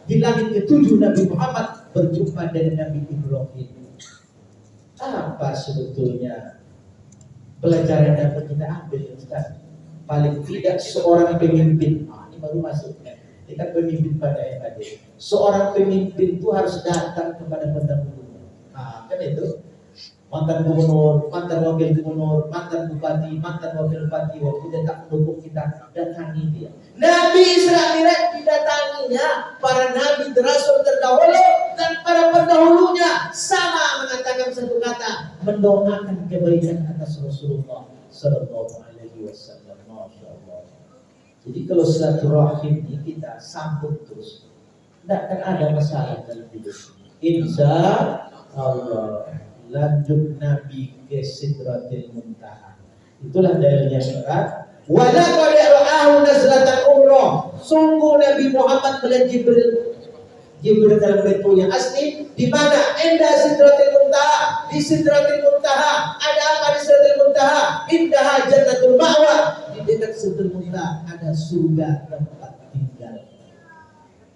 Di langit ketujuh Nabi Muhammad berjumpa dengan Nabi Ibrahim. Apa sebetulnya pelajaran yang dapat kita ambil, Ustaz? Paling tidak seorang pemimpin, ini baru masuk kan? Ini kan pemimpin pada yang hadir. Seorang pemimpin itu harus datang kepada pendahulunya. Kan itu mantan gubernur, mantan wakil gubernur, mantan bupati, mantan wakil bupati, waktu datang mendukung kita, datangi dia. Nabi Isra Mi'raj didatanginya para nabi rasul terdahulu dan para pendahulunya sama mengatakan satu kata, mendoakan kebaikan atas Rasulullah sallallahu alaihi wasallam. Masyaallah. Jadi kalau silaturahim ini kita sambut terus, tidak akan ada masalah dalam hidup. Insya Allah. Lanjut Nabi ke Sidratil Muntaha. Itulah dalilnya berat. Wa laqad ra'ahu nazlatan umrah. Sungguh Nabi Muhammad melihat Jibril dalam bentuk yang asli. Di mana? Indah Sidratil Muntaha. Di Sidratil Muntaha ada apa di Sidratil Muntaha? Indaha Jannatul Ma'wa. Di dekat Sidratil Muntaha ada surga tempat tinggal.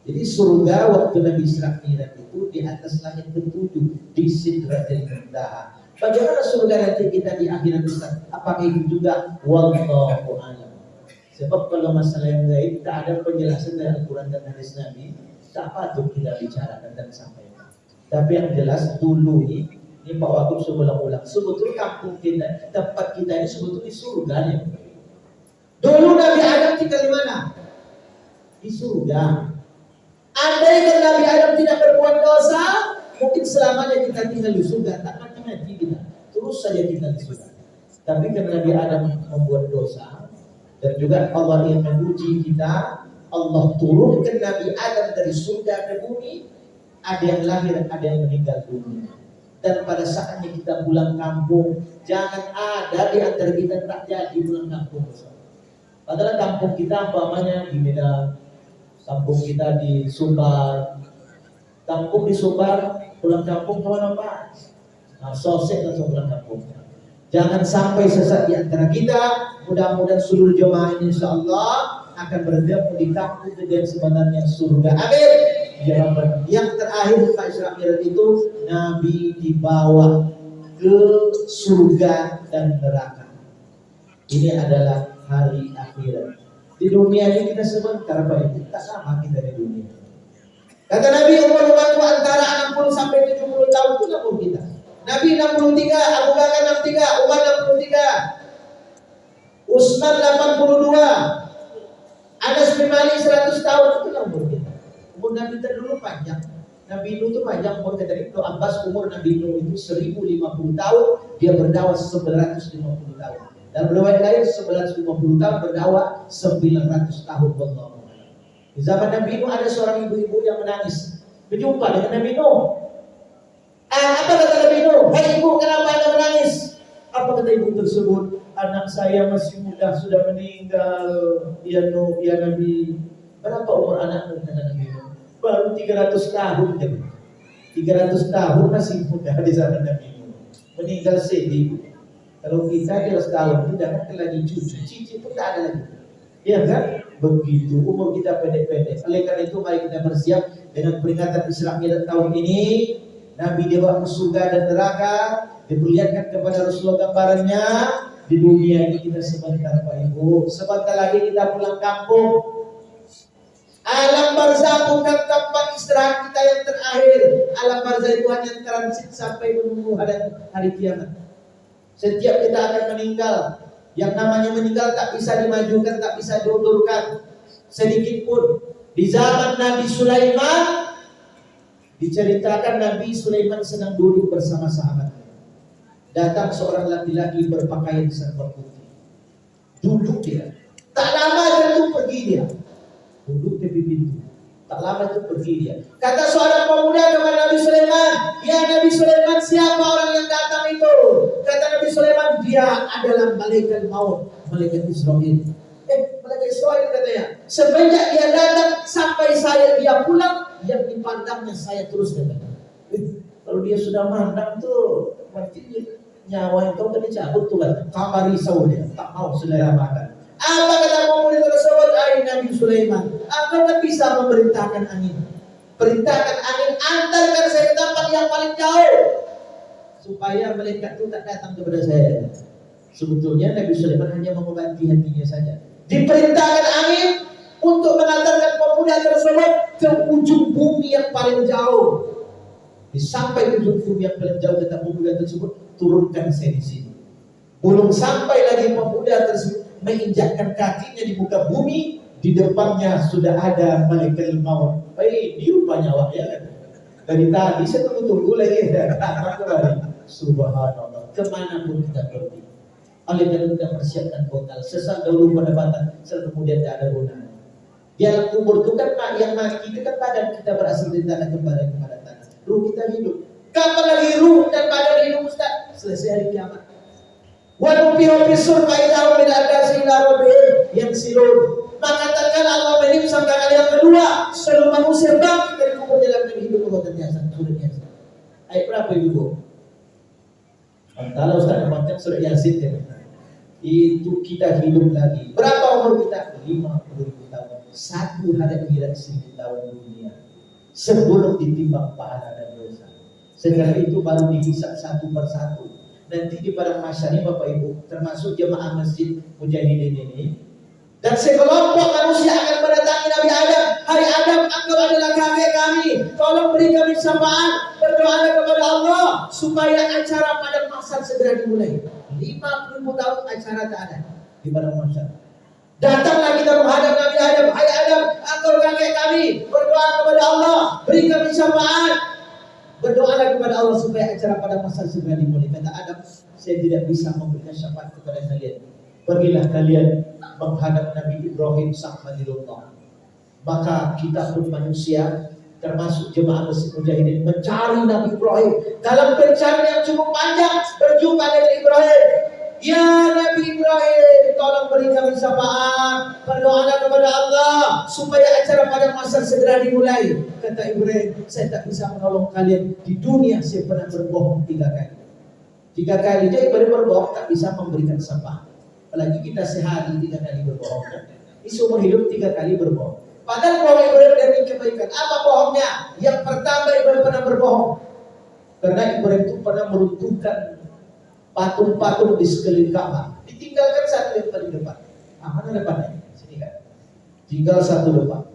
Jadi surga waktu Nabi Isra Mi'raj itu di atas langit ketujuh di Sidratil Muntaha. Bagaimana surga nanti kita di akhirat Ustaz? Apakah itu juga? Wallahu a'lam. Sebab kalau masalah yang gaib tak ada penjelasan dari Al-Quran dan hadis Nabi, tak patut kita bicarakan dan sampaikan. Tapi yang jelas dulu ini Pak Wagub ulang-ulang. Sebetulnya kampung kita, tempat kita ini sebetulnya surga nih. Dulu Nabi Adam tinggal di mana? Di surga. Andai kan Nabi Adam tidak berbuat dosa, mungkin selamanya kita tinggal di surga, tak mati kita, terus saja kita di surga. Tapi karena Nabi Adam membuat dosa, dan juga Allah ingin menguji kita, Allah turunkan Nabi Adam dari surga ke bumi, ada yang lahir, ada yang meninggal dunia. Dan pada saatnya kita pulang kampung, jangan ada di antara kita tak jadi pulang kampung. Padahal kampung kita umpamanya di Medan, kampung kita di Sumbar, kampung di Sumbar, pulang kampung kawan apa? Nah, sosek langsung pulang kampung. Jangan sampai sesaat di antara kita, mudah-mudahan seluruh jemaah ini insyaallah akan bergabung di kampung dengan sebenarnya surga. Amin. Ya Rabbal. Yang terakhir Pak Isra Mi'raj itu Nabi dibawa ke surga dan neraka. Ini adalah hari akhirat. Di dunia ini kita sebentar Pak Ibu, tak lama kita di dunia. Kata Nabi umur-umurku antara 60 sampai 70 tahun itu umur kita. Nabi 63, Abu Bakar 63, Umar 63, Utsman 82, Anas bin Malik 100 tahun itu umur kita. Umur Nabi dulu panjang. Nabi Nuh itu panjang umur kata itu Abbas, umur Nabi Nuh itu 1050 tahun, dia berdakwah 950 tahun. Dan riwayat lain 950 tahun berdakwah 900 tahun wallahu a'lam. Di zaman Nabi Nuh ada seorang ibu-ibu yang menangis berjumpa dengan Nabi Nuh. Apa kata Nabi Nuh? Hai ibu, kenapa Anda menangis? Apa kata ibu tersebut? Anak saya masih muda sudah meninggal. Ya Nuh, ya Nabi. Berapa umur anakmu? Kata Nabi Nuh. Baru 300 tahun. 300 tahun masih muda di zaman Nabi Nuh. Meninggal sedih. Kalau kita 300 tahun tidak akan lagi cucu, cici pun tak ada lagi. Ya kan? Begitu umur kita pendek-pendek. Oleh karena itu mari kita bersiap dengan peringatan Isra Mi'raj tahun ini. Nabi dibawa ke surga dan neraka, diperlihatkan kepada Rasulullah gambarannya. Di dunia ini kita sebentar Pak Ibu, sebentar lagi kita pulang kampung. Alam barzah bukan tempat istirahat kita yang terakhir. Alam barzah itu hanya transit sampai menunggu hari kiamat. Setiap kita akan meninggal. Yang namanya meninggal tak bisa dimajukan, tak bisa diundurkan sedikit pun. Di zaman Nabi Sulaiman diceritakan Nabi Sulaiman sedang duduk bersama sahabatnya. Datang seorang laki-laki berpakaian serba putih. Duduk dia. Tak lama itu pergi dia. Duduk tepi pintu. Tak lama itu pergi dia. Kata seorang pemuda kepada Nabi Sulaiman, "Ya Nabi Sulaiman, siapa orang yang datang itu?" Kata Nabi Sulaiman, "Dia adalah malaikat maut, malaikat Israil." Malaikat Israil katanya. Semenjak dia datang sampai dia pulang, yang dipandangnya saya terus katanya. Kalau dia sudah mandang tuh, mati nyawa yang kau kan dicabut tuh kan. Kamar risau dia, tak mau selera makan. Apa kata pemuda tersebut? Nabi Sulaiman, aku kan bisa memerintahkan angin. Perintahkan angin, antarkan saya ke tempat yang paling jauh, supaya malaikat itu tak datang kepada saya. Sebetulnya Nabi Sulaiman hanya mengobati hatinya saja. Diperintahkan angin untuk mengantarkan pemuda tersebut ke ujung bumi yang paling jauh. Sampai ujung bumi yang paling jauh, kata pemuda tersebut, turunkan saya di sini. Belum sampai lagi pemuda tersebut menginjakkan kakinya di muka bumi, di depannya sudah ada malaikat maut. Dia rupanya wahya kan. Dari tadi saya tunggu lagi datang kembali. Subhanallah. Kemana pun kita pergi. Oleh karena kita persiapkan bekal. Sesat dahulu pendapatan, kemudian tidak ada gunanya. Di alam kubur itu kan yang mati itu kan badan kita berasal dari tanah kembali kepada tanah. Ruh kita hidup. Kapan lagi ruh dan badan hidup Ustaz? Selesai hari kiamat. Wanufihu fisur faidahu min adasi ila rabbihim yansilun. Maka tatkala Allah menimsangkan kali yang kedua, seluruh manusia bangkit dari kubur dalam hidup Allah terbiasa, sudah biasa. Ayat berapa ibu? Antara Ustaz Muhammad surat Yasin ya. Itu kita hidup lagi. Berapa umur kita? 50.000 tahun. Satu hari kira 1.000 tahun dunia. Sebelum ditimbang pahala dan dosa. Setelah itu baru dihisab satu persatu. Nanti di padang mahsyar ini Bapak Ibu, termasuk jemaah masjid Mujahidin ini, dan sekelompok manusia akan mendatangi Nabi Adam. Hai Adam, engkau adalah kakek kami. Tolong beri kami syafaat. Berdoa kepada Allah supaya acara padang mahsyar segera dimulai. 50.000 tahun acara tak ada di padang mahsyar. Datanglah kita menghadap Nabi Adam. Hai Adam, engkau kakek kami. Berdoa kepada Allah, beri kami syafaat. Berdoalah kepada Allah supaya acara pada masa segera dimulai. Kata Adam, saya tidak bisa memberikan syafaat kepada kalian. Pergilah kalian menghadap Nabi Ibrahim sang Khalilullah. Maka kita pun manusia termasuk jemaah Masjid Mujahidin mencari Nabi Ibrahim dalam pencarian yang cukup panjang, berjumpa dengan Ibrahim. Ya Nabi Ibrahim, tolong beri kami syafaat, berdoalah kepada Allah supaya acara pada masa segera dimulai. Kata Ibrahim, saya tak bisa menolong kalian, di dunia saya pernah berbohong 3 kali. 3 kali dia Ibrahim berbohong, tak bisa memberikan syafaat. Apalagi kita sehari 3 kali berbohong. Ini seumur hidup 3 kali berbohong. Padahal bohong Ibrahim demi kebaikan. Apa bohongnya? Yang pertama Ibrahim pernah berbohong karena Ibrahim itu pernah meruntuhkan patung-patung di sekeliling Ka'bah. Ditinggalkan satu yang paling depan. Mana depannya? Sini kan. Tinggal satu depan.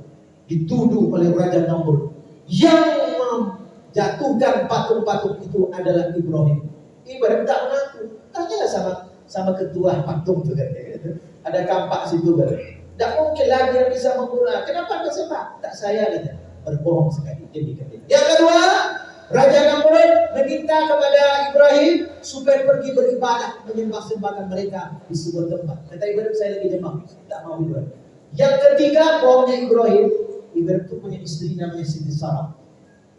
Dituduh oleh Raja Namrud yang menjatuhkan patung-patung itu adalah Ibrahim. Ibrahim tak mengaku. Tanyalah sama ketua patung juga. Ada kampak situ kan. Tak mungkin lagi yang bisa menggunakan. Kenapa tak sebab? Tak saya kata. Berbohong sekali. Yang kedua, Raja Namrud meminta kepada Ibrahim supaya pergi beribadah menyembah sembahan mereka di sebuah tempat. Kata Ibrahim, saya lagi demam. Tak mau Ibrahim. Yang ketiga, bohongnya Ibrahim itu punya istri namanya Siti Sarah.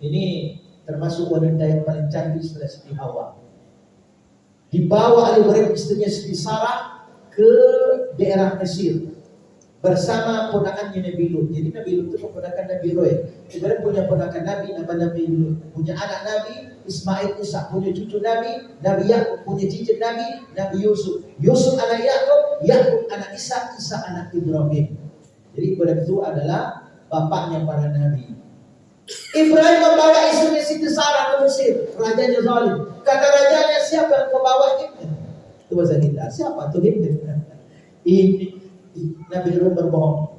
Ini termasuk wanita yang paling cantik setelah Siti Hawa. Dibawa oleh Ibrahim istrinya Siti Sarah ke daerah Mesir bersama ponakannya Nabi Lut. Jadi Nabi Lut itu keponakan Nabi Roy. Ibrahim punya ponakan Nabi, nama Nabi Lut. Punya anak Nabi Ismail, Ishak. Punya cucu Nabi Yakub. Punya cicit Nabi Yusuf. Yusuf anak Yakub, Yakub anak Ishak, Ishak anak Ibrahim. Jadi Ibrahim itu adalah bapaknya para Nabi. Ibrahim membawa istrinya Siti Sarah ke Mesir. Rajanya zalim. Kata rajanya, siapa yang kau bawa ini? Itu bahasa kita. Siapa tuh ini? Ini Nabi Ibrahim berbohong.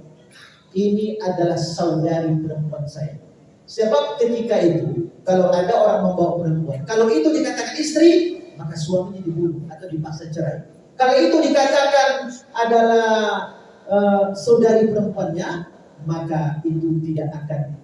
Ini adalah saudari perempuan saya. Sebab ketika itu, kalau ada orang membawa perempuan, kalau itu dikatakan istri, maka suaminya dibunuh atau dipaksa cerai. Kalau itu dikatakan adalah saudari perempuannya, maka itu tidak akan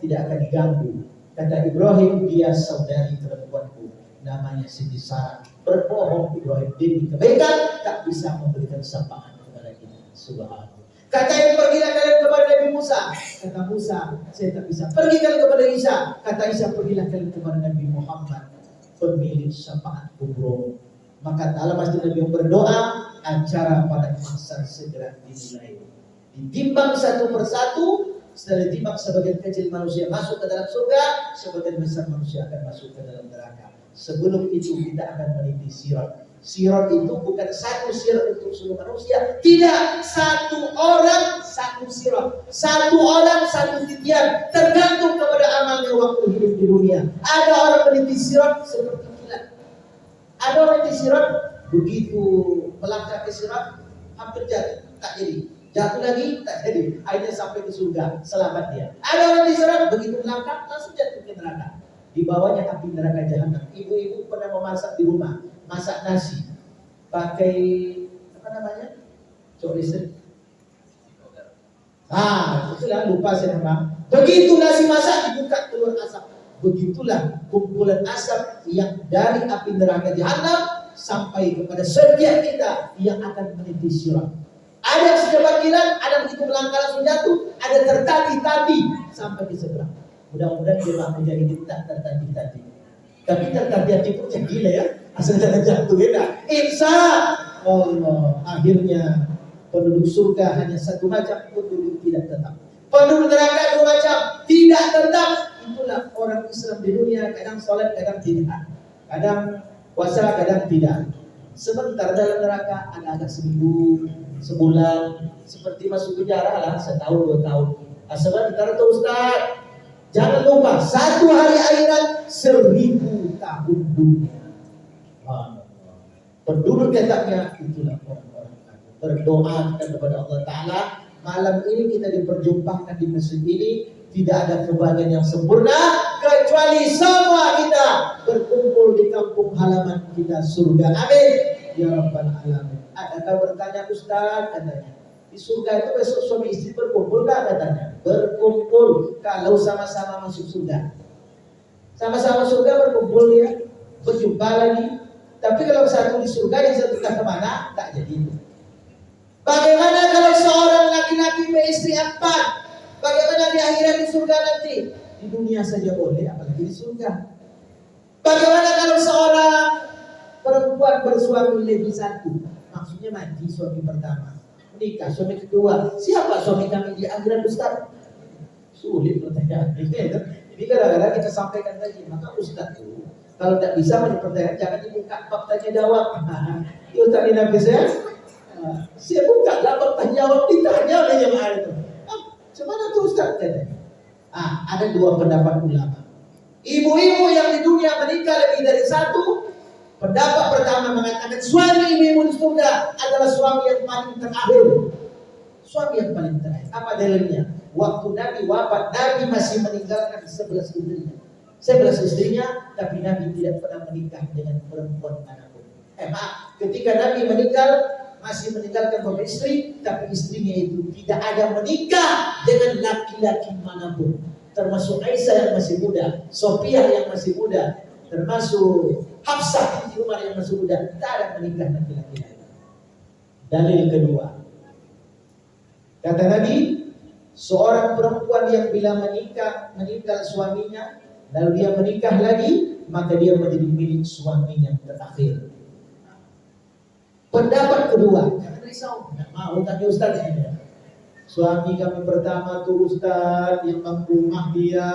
tidak akan diganggu. Kata Ibrahim, dia saudari perempuanku, namanya Siti Sarah. Berbohong Ibrahim demi kebaikan, tak bisa memberikan syafaat kepada kita. Subhanallah. Kata yang pergilah kalian kepada Nabi Musa. Kata Musa, saya tak bisa. Pergi kalian kepada Isa. Kata Isa, pergilah kalian kepada Nabi Muhammad, pemilik syafaat kubro. Maka dalam masjid Nabi yang berdoa, acara pada masa segera dimulai. Ditimbang satu persatu. Setelah ditimbang, sebagian kecil manusia masuk ke dalam surga, sebagian besar manusia akan masuk ke dalam neraka. Sebelum itu kita akan meniti sirat. Sirat itu bukan satu sirat untuk seluruh manusia. Tidak, satu orang satu sirat. Satu orang satu titian. Tergantung kepada amalnya waktu hidup di dunia. Ada orang meniti sirat seperti kilat. Ada orang meniti sirat begitu melangkah ke sirat hampir jatuh, tak jadi. Jatuh lagi, tak jadi. Akhirnya sampai ke surga, selamat dia. Ada orang di neraka begitu melangkah langsung jatuh ke neraka. Di bawahnya api neraka jahanam. Ibu-ibu pernah memasak di rumah, masak nasi pakai apa namanya? Cok listrik. Itulah lupa saya nama. Begitu nasi masak dibuka keluar asap. Begitulah kumpulan asap yang dari api neraka jahanam sampai kepada setiap kita yang akan meniti sirat. Ada yang sedebat kilat, ada begitu melangkah langsung jatuh, ada tertati-tati sampai di seberang. Mudah-mudahan jemaah Mujahidin tak tertati-tati. Tapi tertati-tati pun yang gila ya, asal jangan jatuh ya. Insya Allah akhirnya penduduk surga hanya satu macam, penduduk tidak tetap. Penduduk neraka dua macam, tidak tetap. Itulah orang Islam di dunia, kadang sholat, kadang tidak. Kadang puasa, kadang tidak. Sebentar dalam neraka ada agak seminggu, sebulan, seperti masuk penjara lah, setahun 2 tahun. Sebentar tuh Ustaz. Jangan lupa, satu hari akhirat 1000 tahun dunia. Penduduk tetapnya itulah orang-orang kafir. Berdoa kita kepada Allah Ta'ala. Malam ini kita diperjumpakan di masjid ini. Tidak ada kebahagiaan yang sempurna kecuali semua kita berkumpul di kampung halaman kita surga. Amin ya rabbal alamin. Ada bertanya Ustaz, katanya di surga itu besok suami istri berkumpul nggak, katanya berkumpul kalau sama-sama masuk surga. Sama-sama surga berkumpul ya, berjumpa lagi. Tapi kalau satu di surga yang satu tak kemana, tak jadi. Bagaimana kalau seorang laki-laki beristri 4? Bagaimana di akhirat di surga nanti? Di dunia saja boleh, apalagi di surga. Bagaimana kalau seorang perempuan bersuami lebih satu? Maksudnya mati suami pertama, menikah suami kedua. Siapa suami kami di akhirat, Ustaz? Sulit pertanyaan ini. Ini kadang-kadang kita sampaikan tadi, maka Ustaz itu kalau tidak bisa pertanyaan jangan dibuka bab tanya jawab. Itu tadi Nabi saya buka lah bab tanya jawab, ditanya oleh jemaah itu. Gimana tuh Ustaz? Ada dua pendapat ulama. Ibu-ibu yang di dunia menikah lebih dari satu, pendapat pertama mengatakan suami ibu-ibu di surga adalah suami yang paling terakhir. Suami yang paling terakhir. Apa dalilnya? Waktu Nabi wafat, Nabi masih meninggalkan 11 istrinya. 11 istrinya, tapi Nabi tidak pernah menikah dengan perempuan manapun. Ketika Nabi meninggal, masih meninggalkan beberapa istri, tapi istrinya itu tidak ada menikah dengan laki-laki manapun. Termasuk Aisyah yang masih muda, Sophia yang masih muda, termasuk Hafsah binti Umar yang masih muda, tidak ada menikah dengan laki-laki lain. Dalil kedua, kata Nabi, seorang perempuan yang bila meninggal suaminya, lalu dia menikah lagi, maka dia menjadi milik suaminya terakhir. Pendapat kedua, jangan risau, tidak mau tanya Ustaz ini. Suami kami pertama tuh Ustaz, yang mampu rumah dia,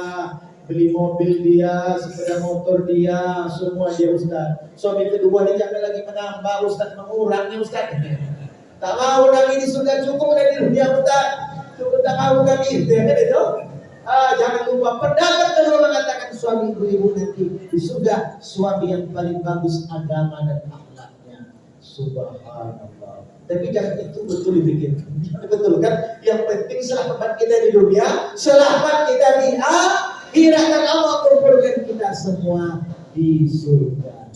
beli mobil dia, sepeda motor dia, semua dia Ustaz. Suami kedua dia jangan lagi menambah Ustaz, mengurangnya Ustaz. Tak mau kami di surga, cukup kan di dunia Ustaz. Cukup tak mau kami, kan itu? Jangan lupa pendapat kedua mengatakan suami ibu nanti di surga suami yang paling bagus agama dan akhlaknya. Subhanallah. Tapi jangan itu betul dipikirkan. Betul kan? Yang penting selamat kita di dunia, selamat kita di akhirat, dan Allah kumpulkan kita semua di surga.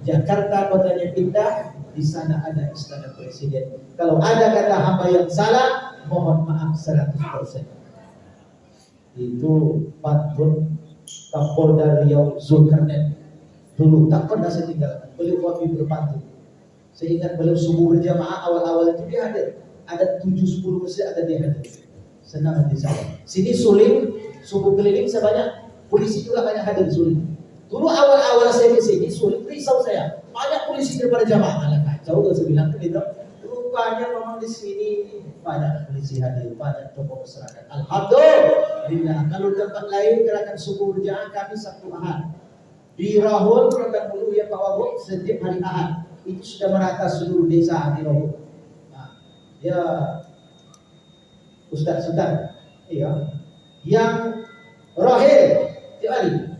Jakarta kotanya indah, di sana ada istana presiden. Kalau ada kata hamba yang salah, mohon maaf 100%. Itu patron Kapolda Riau Zulkarnain. Dulu tak pernah saya tinggalkan. Beliau wakil berpantun. Saya ingat beliau subuh berjamaah awal-awal itu dia hadir. Ada 7-10 masjid ada dia hadir. Senang hati saya. Sini Suling, subuh keliling sebanyak. Polisi juga banyak hadir di Suling. Dulu awal-awal saya di sini Suling, risau saya. Banyak polisi daripada jamaah. Alah kacau kalau saya bilang gitu. Rupanya memang di sini banyak polisi hadir, banyak tokoh masyarakat. Alhamdulillah. Kalau tempat lain gerakan subuh berjamaah kami Sabtu Ahad. Di Rahul, Rotan Mulu ya Pak Wabuk setiap hari Ahad. Itu sudah merata seluruh desa di Rahul. Ya Ustaz, iya. Yang Rohel tiap hari.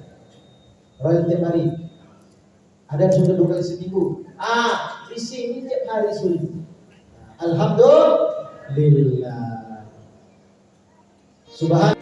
Rohel tiap hari. Ada sudah 2 kali seminggu. Di sini tiap hari sulit. Alhamdulillah. Subhan